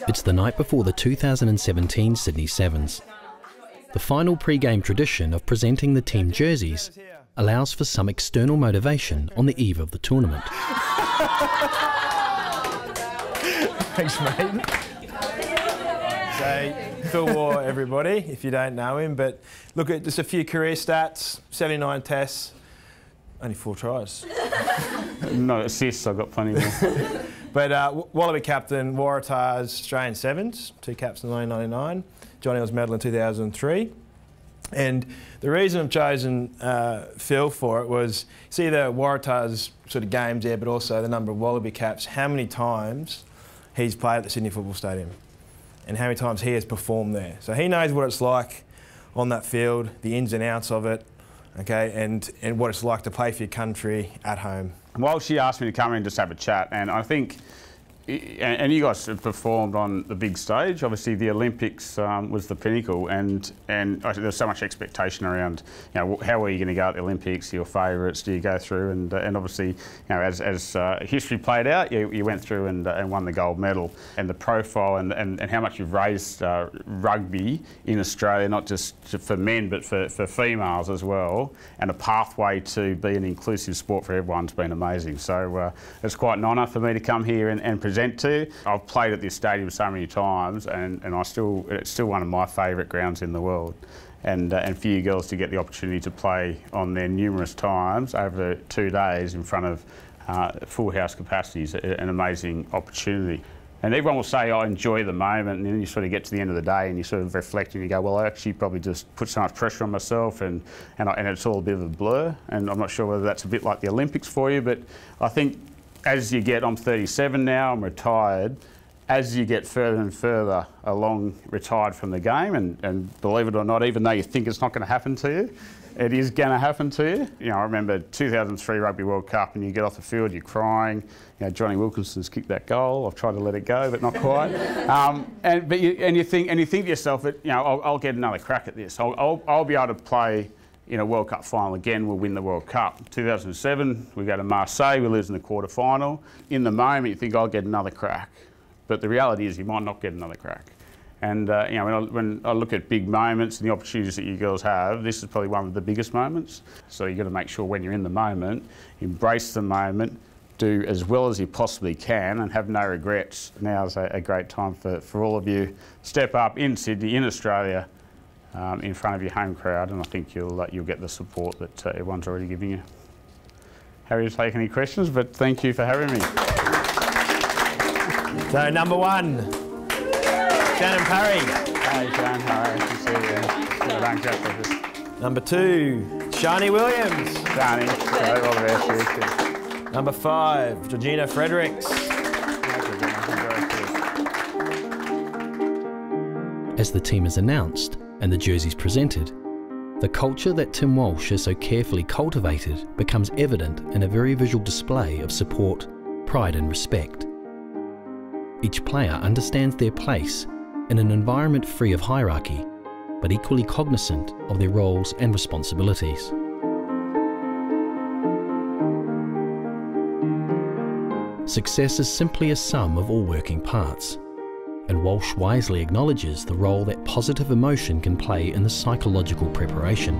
It's the night before the 2017 Sydney Sevens. The final pre-game tradition of presenting the team jerseys allows for some external motivation on the eve of the tournament. Thanks, mate. So, Phil Waugh, everybody, if you don't know him, but look at just a few career stats, 79 tests, only 4 tries. No assists, I've got plenty more. But Wallaby captain, Waratahs Australian Sevens, 2 caps in 1999. Johnny was medal in 2003. And the reason I've chosen Phil for it was, see the Waratahs sort of games there, but also the number of Wallaby caps, how many times he's played at the Sydney Football Stadium and how many times he has performed there. So he knows what it's like on that field, the ins and outs of it, okay, and what it's like to play for your country at home. Well, she asked me to come in and just have a chat, and I think, and you guys have performed on the big stage. Obviously, the Olympics was the pinnacle, and there's so much expectation around, you know, how are you going to go at the Olympics? Your favourites? Do you go through? And obviously, you know, as history played out, you went through and won the gold medal. And the profile and how much you've raised rugby in Australia, not just for men but for females as well, and a pathway to be an inclusive sport for everyone's been amazing. So it's quite an honour for me to come here and present to. I've played at this stadium so many times, and it's still one of my favourite grounds in the world. And for you girls to get the opportunity to play on there numerous times over 2 days in front of full house capacity is an amazing opportunity. And everyone will say, I enjoy the moment, and then you sort of get to the end of the day and you sort of reflect and you go, well, I actually probably just put so much pressure on myself, and it's all a bit of a blur. And I'm not sure whether that's a bit like the Olympics for you, but I think as you get, I'm 37 now, I'm retired, as you get further and further along retired from the game, and believe it or not, even though you think it's not going to happen to you, it is going to happen to you. You know, I remember 2003 Rugby World Cup, and you get off the field, you're crying. You know, Johnny Wilkinson's kicked that goal. I've tried to let it go, but not quite. You think to yourself that, you know, I'll get another crack at this. I'll be able to play in a World Cup final again. We'll win the World Cup. 2007, we go to Marseille, we lose in the quarter final. In the moment, you think, I'll get another crack. But the reality is you might not get another crack. And you know, when I look at big moments and the opportunities that you girls have, this is probably one of the biggest moments. So you've got to make sure when you're in the moment, embrace the moment, do as well as you possibly can, and have no regrets. Now's a great time for all of you. Step up in Sydney, in Australia, in front of your home crowd, and I think you'll get the support that everyone's already giving you. Harry to take any questions, but thank you for having me. So number 1, Shannon Parry. Hey Shannon, hi, nice to see you. Well done, Jeff. Number 2, Shani Williams. Shani, all the best. Number 5, Georgina Fredericks. As the team is announced and the jerseys presented, the culture that Tim Walsh has so carefully cultivated becomes evident in a very visual display of support, pride and respect. Each player understands their place in an environment free of hierarchy, but equally cognizant of their roles and responsibilities. Success is simply a sum of all working parts, and Walsh wisely acknowledges the role that positive emotion can play in the psychological preparation.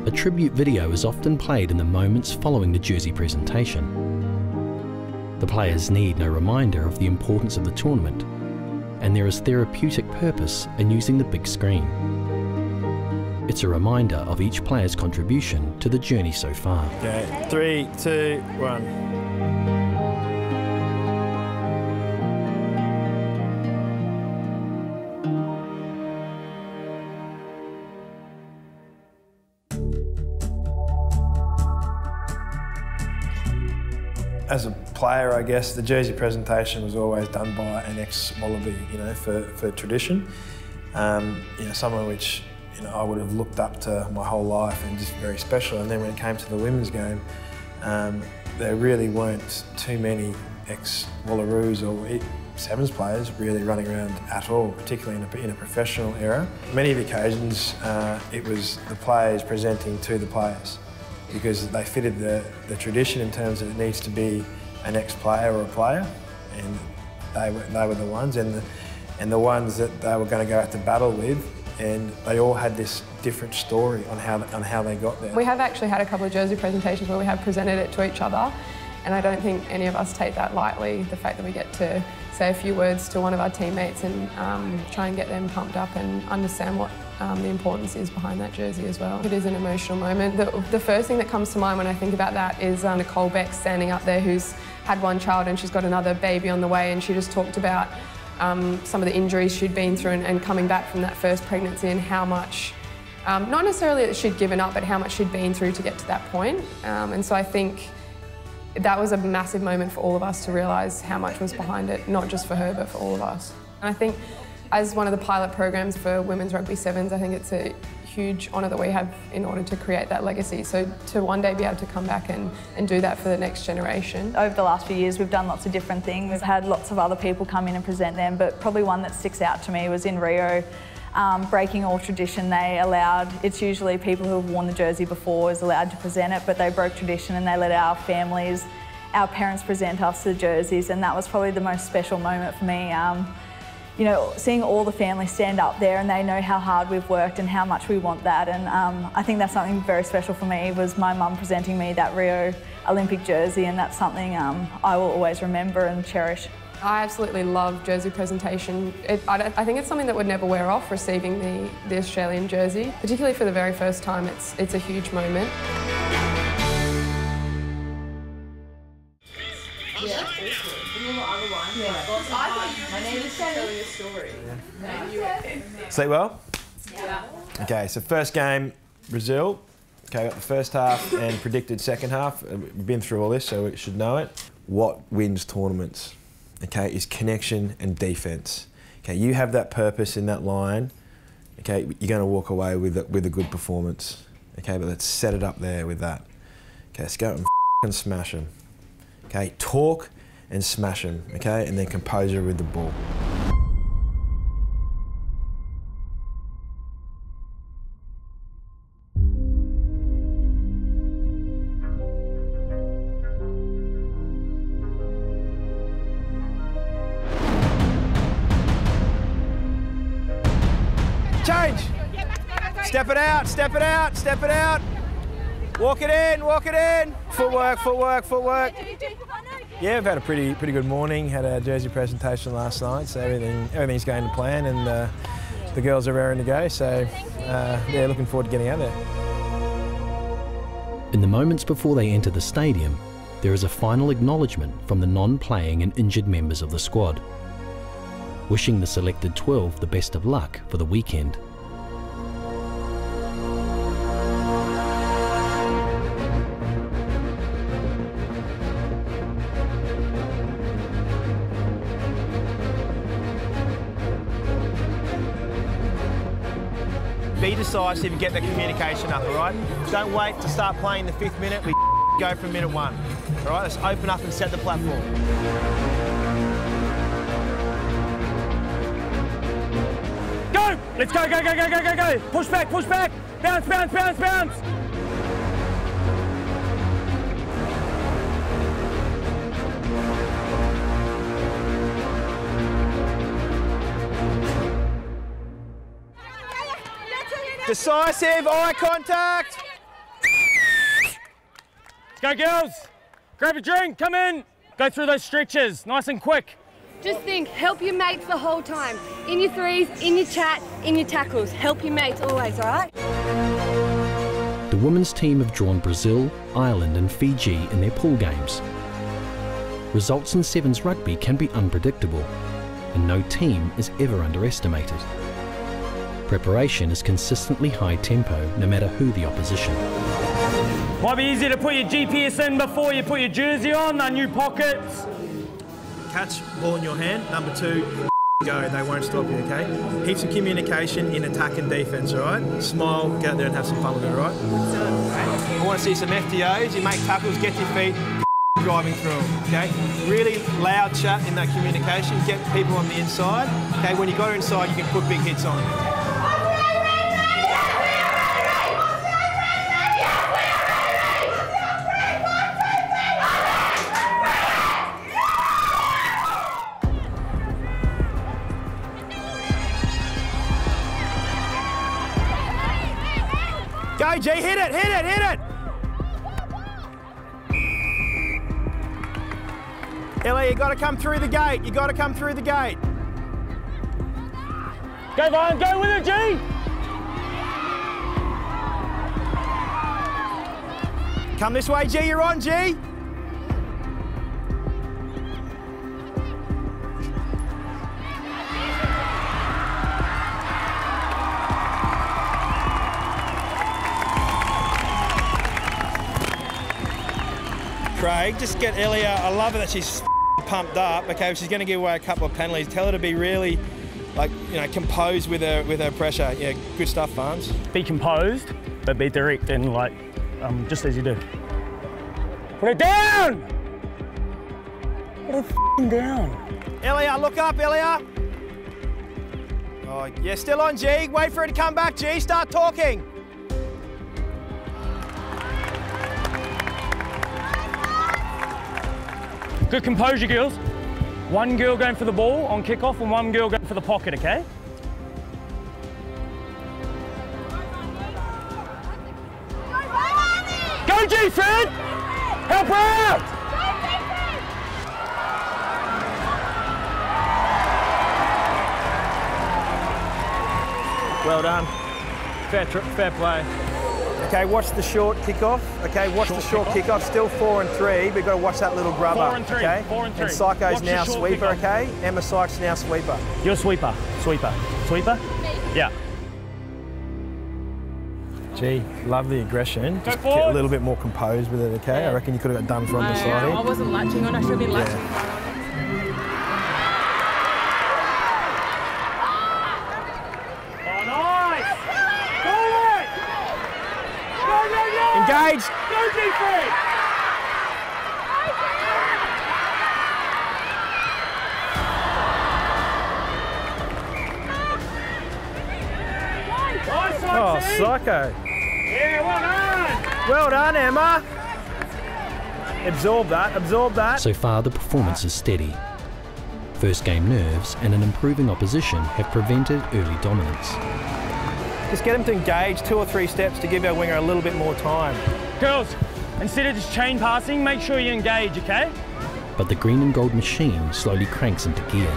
A tribute video is often played in the moments following the jersey presentation. The players need no reminder of the importance of the tournament, and there is therapeutic purpose in using the big screen. It's a reminder of each player's contribution to the journey so far. Okay, 3, 2, 1. As a player, I guess, the jersey presentation was always done by an ex-Wallaby, you know, for tradition. You know, someone which you know, I would have looked up to my whole life and just very special. And then when it came to the women's game, there really weren't too many ex-Wallaroos or Sevens players really running around at all, particularly in a professional era. Many of the occasions, it was the players presenting to the players because they fitted the tradition in terms of it needs to be an ex-player or a player, and they were the ones, and the ones that they were going to go out to battle with, and they all had this different story on how they got there. We have actually had a couple of jersey presentations where we have presented it to each other, and I don't think any of us take that lightly, the fact that we get to say a few words to one of our teammates and try and get them pumped up and understand what the importance is behind that jersey as well. It is an emotional moment. The first thing that comes to mind when I think about that is Nicole Beck standing up there, who's had one child and she's got another baby on the way, and she just talked about some of the injuries she'd been through and coming back from that first pregnancy, and how much, not necessarily that she'd given up, but how much she'd been through to get to that point. And so I think that was a massive moment for all of us to realise how much was behind it, not just for her, but for all of us. And I think as one of the pilot programs for Women's Rugby Sevens, I think it's a huge honour that we have in order to create that legacy. So to one day be able to come back and do that for the next generation. Over the last few years, we've done lots of different things. We've had lots of other people come in and present them, but probably one that sticks out to me was in Rio. Breaking all tradition, they allowed, it's usually people who have worn the jersey before is allowed to present it, but they broke tradition and they let our families, our parents present us the jerseys, and that was probably the most special moment for me. You know, seeing all the families stand up there and they know how hard we've worked and how much we want that, and I think that's something very special for me, was my mum presenting me that Rio Olympic jersey, and that's something I will always remember and cherish. I absolutely love jersey presentation. I think it's something that would never wear off, receiving the Australian jersey. Particularly for the very first time, it's a huge moment. Yeah. Sleep well? Yeah. Okay, so first game, Brazil. Okay, got the first half and predicted second half. We've been through all this, so we should know it. What wins tournaments? Okay, is connection and defence. Okay, you have that purpose in that line. Okay, you're going to walk away with a good performance. Okay, but let's set it up there with that. Okay, let's go and smash them. Okay, talk and smash them. Okay, and then composure with the ball. Change. Step it out, step it out, step it out. Walk it in, walk it in. Footwork, footwork, footwork. Yeah, we've had a pretty good morning. Had a jersey presentation last night, so everything's going to plan, and the girls are raring to go. So yeah, looking forward to getting out there. In the moments before they enter the stadium, there is a final acknowledgement from the non-playing and injured members of the squad, wishing the selected 12 the best of luck for the weekend. Be decisive and get the communication up, all right? Don't wait to start playing the 5th minute. We go from minute 1. All right, let's open up and set the platform. Go! Let's go, go, go, go, go, go, go! Push back, bounce, bounce, bounce, bounce! Decisive, eye contact! Let's go, girls! Grab a drink, come in! Go through those stretches, nice and quick. Just think, help your mates the whole time. In your threes, in your chat, in your tackles. Help your mates always, all right? The women's team have drawn Brazil, Ireland and Fiji in their pool games. Results in Sevens Rugby can be unpredictable, and no team is ever underestimated. Preparation is consistently high tempo, no matter who the opposition. Might be easier to put your GPS in before you put your jersey on, the new pockets. Catch ball in your hand. Number 2, go, they won't stop you, okay? Heaps of communication in attack and defence, all right? Smile, get out there and have some fun with it, all right? I want to see some FTOs, you make tackles, get your feet, driving through them, okay? Really loud chat in that communication, get people on the inside, okay? When you go inside, you can put big hits on. Go, G, hit it, hit it, hit it! Ellie, you got to come through the gate. You got to come through the gate. Go, Vine, go with it, G! Come this way, G, you're on, G. Craig, just get Ellie out. I love it that she's pumped up. Okay, she's going to give away a couple of penalties. Tell her to be really, like, you know, composed with her pressure. Yeah, good stuff, Farms. Be composed, but be direct and like, just as you do. Put it down! Put it down. Elia, look up, Elia. Oh, yeah, still on, G. Wait for it to come back, G. Start talking. Good composure, girls. One girl going for the ball on kickoff and one girl going for the pocket, okay? Go, G, Fred! Help her out! Well done. Fair play. Okay, watch the short kickoff. Okay, watch the short kickoff. Still 4 and 3, but you've got to watch that little grubber. 4 and 3. Okay? 4 and 3. And Psycho's Watch now sweeper, okay? Emma Sykes now sweeper. You're sweeper. Sweeper. Sweeper? Yeah. Gee, love the aggression. Just forward. get a little bit more composed with it, okay? Yeah. I reckon you could have got done from the side. I wasn't latching on. I should have been latching on. Oh, nice! Go it! Go, go, go! Engage! Go, G-Fred! Oh, Psycho. Yeah, well done! Well done, Emma. Absorb that, absorb that. So far, the performance is steady. First game nerves and an improving opposition have prevented early dominance. Just get them to engage 2 or 3 steps to give our winger a little bit more time. Girls, instead of just chain passing, make sure you engage, okay? But the green and gold machine slowly cranks into gear.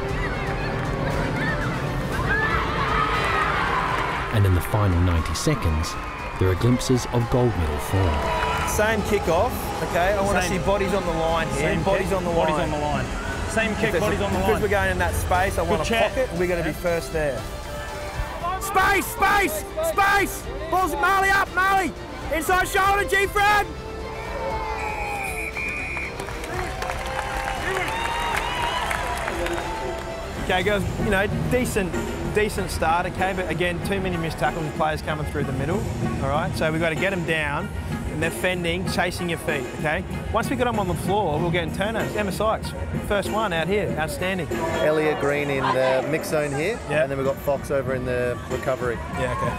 And in the final 90 seconds, there are glimpses of gold medal form. Same kick-off, okay? I want to see bodies on the line here. Same bodies kick, on the bodies line. on the line. Same kick, bodies on the line. Because we're going in that space, I want to pocket, and we're going to be first there. Space, space, space! Balls Marley up, Marley! Inside shoulder, G-Fred! Okay, girls, you know, decent start, okay, but again, too many missed tackles with players coming through the middle, all right? So we've got to get them down, and they're fending, chasing your feet, okay? Once we got them on the floor, we'll get in turnovers. Emma Sykes, first one out here, outstanding. Elliot Green in the mix zone here, Yeah. and then we've got Fox over in the recovery. Yeah, okay.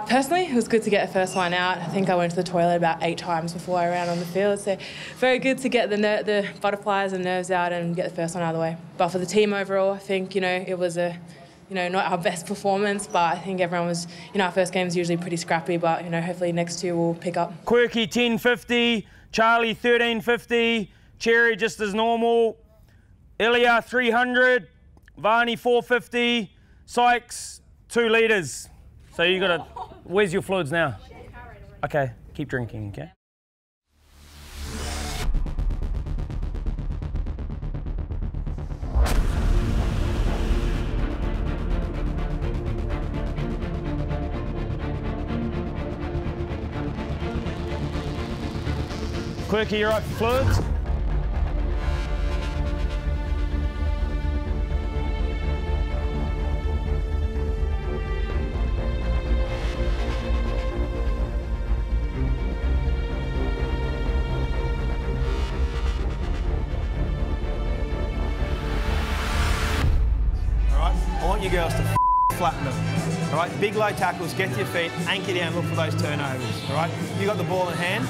Personally, it was good to get the first one out. I think I went to the toilet about 8 times before I ran on the field, so very good to get the butterflies and nerves out and get the first one out of the way. But for the team overall, I think, you know, it was not our best performance, but I think everyone was, you know, our first game is usually pretty scrappy, but, you know, hopefully next 2 will pick up. Quirky 10.50, Charlie 13.50, Cherry just as normal, Ilya 300, Varney 4.50, Sykes 2 litres. So you gotta, where's your fluids now? Okay, keep drinking, okay? Quirky, you're right for fluids? want you girls to flatten them. All right, big low tackles, get to your feet, anchor down, look for those turnovers. All right, you got the ball in hand,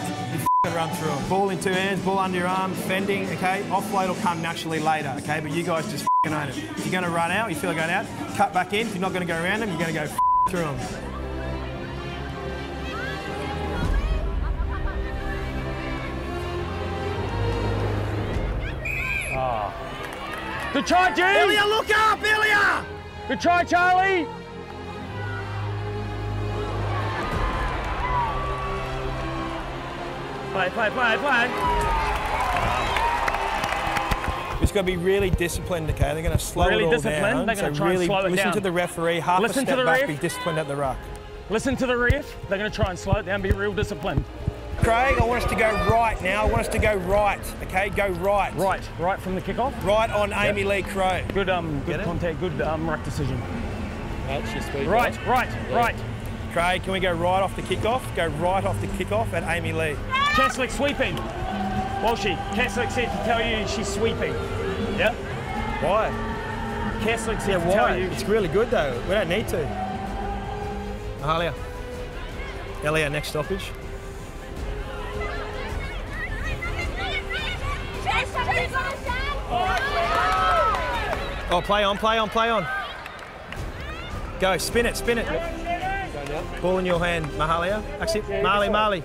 you run through them. Ball in 2 hands, ball under your arm, fending. Okay, offload will come naturally later. Okay, but you guys just own it. If you're going to run out, you feel like going out, cut back in. If you're not going to go around them, you're going to go through them. Good try, G! Ilya, look up, Ilya! Good try, Charlie! Play. It's got to be really disciplined, okay? They're going to slow it all down. They're going to try and slow it down. Listen to the referee, half a step back, be disciplined at the ruck. Listen to the ref. They're going to try and slow it down, be real disciplined. Craig, I want us to go right now. I want us to go right, okay? Go right. Right from the kickoff? Right on Amy Lee Crow. Good contact, good ruck decision. That's your speed. Right. Craig, can we go right off the kickoff? Go right off the kickoff at Amy Lee. Caslick sweeping. Walshy, Caslick said to tell you she's sweeping. Yeah? Why? Caslick said to tell you. It's really good though. We don't need to. Mahalia. Elia, next stoppage. Oh, play on. Go, spin it. Ball in your hand, Mahalia. Actually, Marley.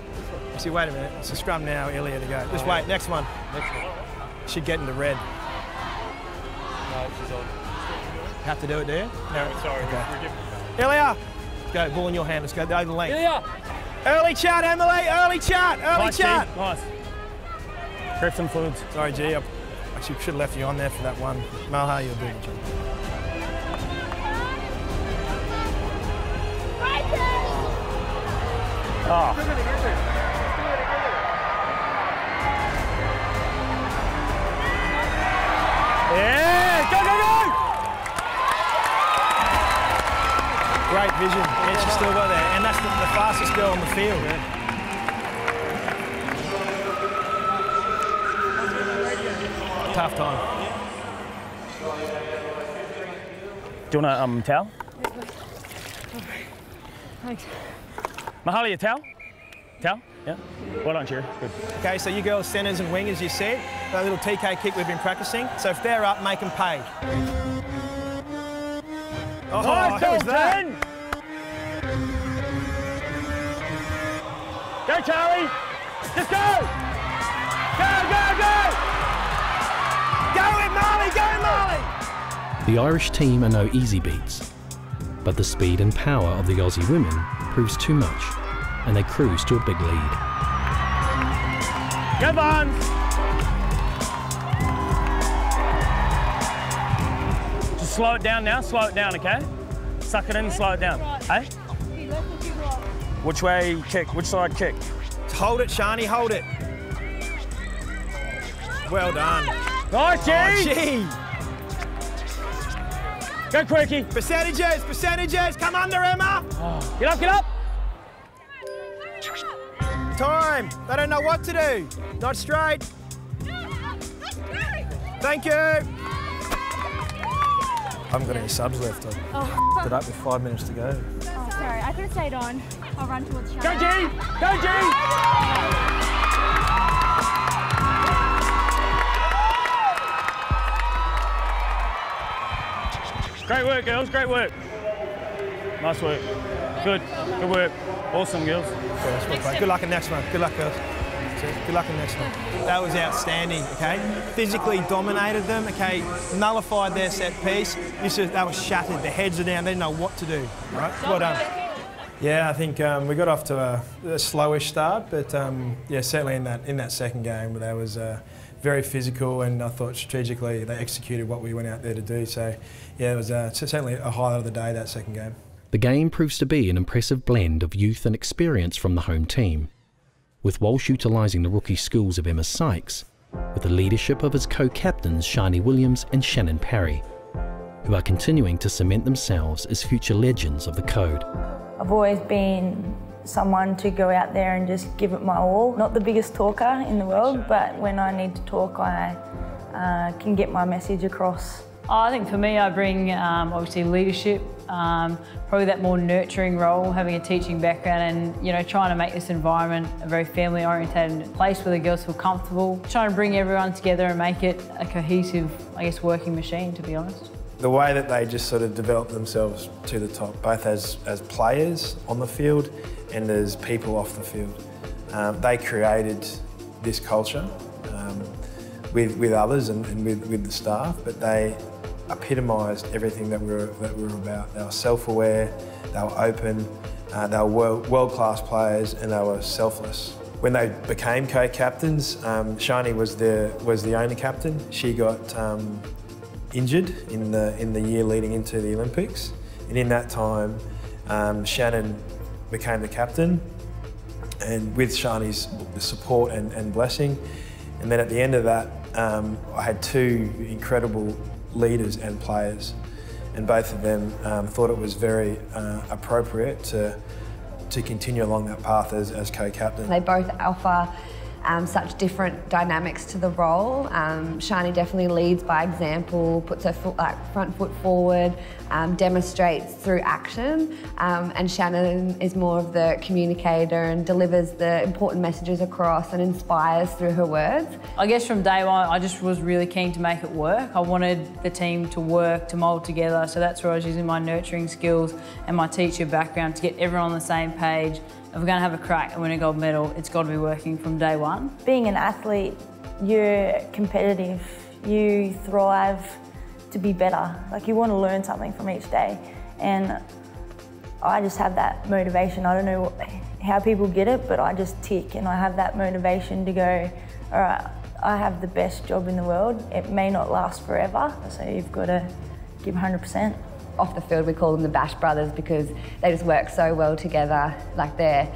Actually, wait a minute. It's a scrum now, Ilya to go. Just wait, next one. Should get into red. No, she's on. Have to do it, do you? No, sorry. Okay. Ilya! Go, ball in your hand. Let's go over the length. Ilya! Early chat, Emily. Early chat. Nice. Grab some fluids. Sorry, G. I actually should have left you on there for that one. Malha, you'll do the job. Oh. Yeah, go! Great vision. Yeah, she's still got there. And that's the fastest girl on the field. Tough time. Do you want a towel? Thanks. Mahalia, towel? Towel? Yeah. Well done, Cherry. Good. Okay, so you girls, centres and wingers, you said. That little TK kick we've been practicing. So if they're up, make them pay. Oh, nice, who was that? Go, Charlie! Just go! Go! Go it, Marley! Go, Marley! The Irish team are no easy beats, but the speed and power of the Aussie women proves too much, and they cruise to a big lead. Go, Barnes! Just slow it down now, okay? Suck it in and slow it down. Eh? Which way kick? Which side kick? Hold it, Shani, hold it. Well done. Nice, G! Oh, G! Go, Quirky. Percentages, come under, Emma. Oh. Get up. Time, they don't know what to do. Not straight. Thank you. I haven't got any subs left. I picked it up with 5 minutes to go. Oh, sorry, I could have stayed on. I'll run towards Charlie. Go, G! Go, G! Great work, girls, great work. Nice work. Good work. Awesome, girls. Good luck in the next one. Good luck, girls. Good luck in the next one. That was outstanding, okay? Physically dominated them, okay? Nullified their set piece. They were shattered. Their heads are down. They didn't know what to do. All right? Well done. Yeah, I think we got off to a slowish start, but yeah, certainly in that second game, that was very physical, and I thought strategically they executed what we went out there to do. So yeah, it was certainly a highlight of the day, that second game. The game proves to be an impressive blend of youth and experience from the home team, with Walsh utilising the rookie skills of Emma Sykes, with the leadership of his co-captains Shani Williams and Shannon Parry, who are continuing to cement themselves as future legends of the code. I've always been someone to go out there and just give it my all. Not the biggest talker in the world, but when I need to talk, I can get my message across I think for me, I bring obviously leadership, probably that more nurturing role, having a teaching background and trying to make this environment a very family oriented place where the girls feel comfortable, trying to bring everyone together and make it a cohesive, I guess, working machine, to be honest. The way that they just sort of develop themselves to the top, both as players on the field and as people off the field. They created this culture with others and with the staff, but they epitomised everything that we were about. They were self-aware, they were open, they were world-class players, and they were selfless. When they became co-captains, Shani was the only captain. She got injured in the year leading into the Olympics, and in that time, Shannon became the captain, and with Shani's support and blessing. And then at the end of that, I had two incredible leaders and players, and both of them thought it was very appropriate to continue along that path as co-captain. They both offer such different dynamics to the role. Shani definitely leads by example, puts her front foot forward, demonstrates through action, and Shannon is more of the communicator and delivers the important messages across and inspires through her words. I guess from day one, I just was really keen to make it work. I wanted the team to work, to mould together, so that's where I was using my nurturing skills and my teacher background to get everyone on the same page. If we're going to have a crack and win a gold medal, it's got to be working from day one. Being an athlete, you're competitive, you thrive to be better. Like, you want to learn something from each day, and I just have that motivation. I don't know how people get it, but I just tick, and I have that motivation to go, all right, I have the best job in the world. It may not last forever, so you've got to give 100%. Off the field, we call them the Bash Brothers because they just work so well together. Like, they're,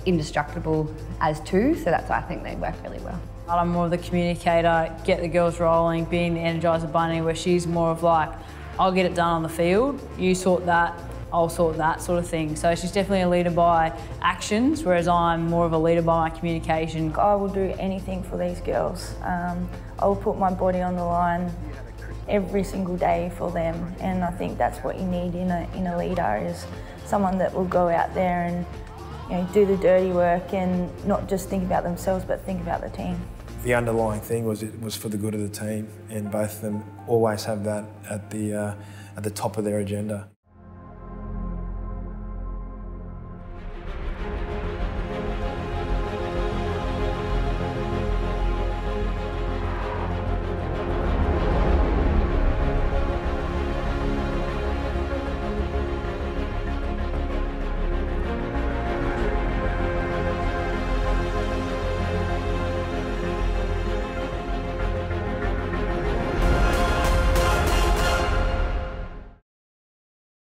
indestructible as two, so that's why I think they work really well. I'm more of the communicator, get the girls rolling, being the Energizer Bunny, where she's more of like, I'll get it done on the field, you sort that, I'll sort that sort of thing. So she's definitely a leader by actions, whereas I'm more of a leader by my communication. I will do anything for these girls. I will put my body on the line every single day for them, and I think that's what you need in a leader, is someone that will go out there and do the dirty work and not just think about themselves but think about the team. The underlying thing was it was for the good of the team, and both of them always have that at the top of their agenda.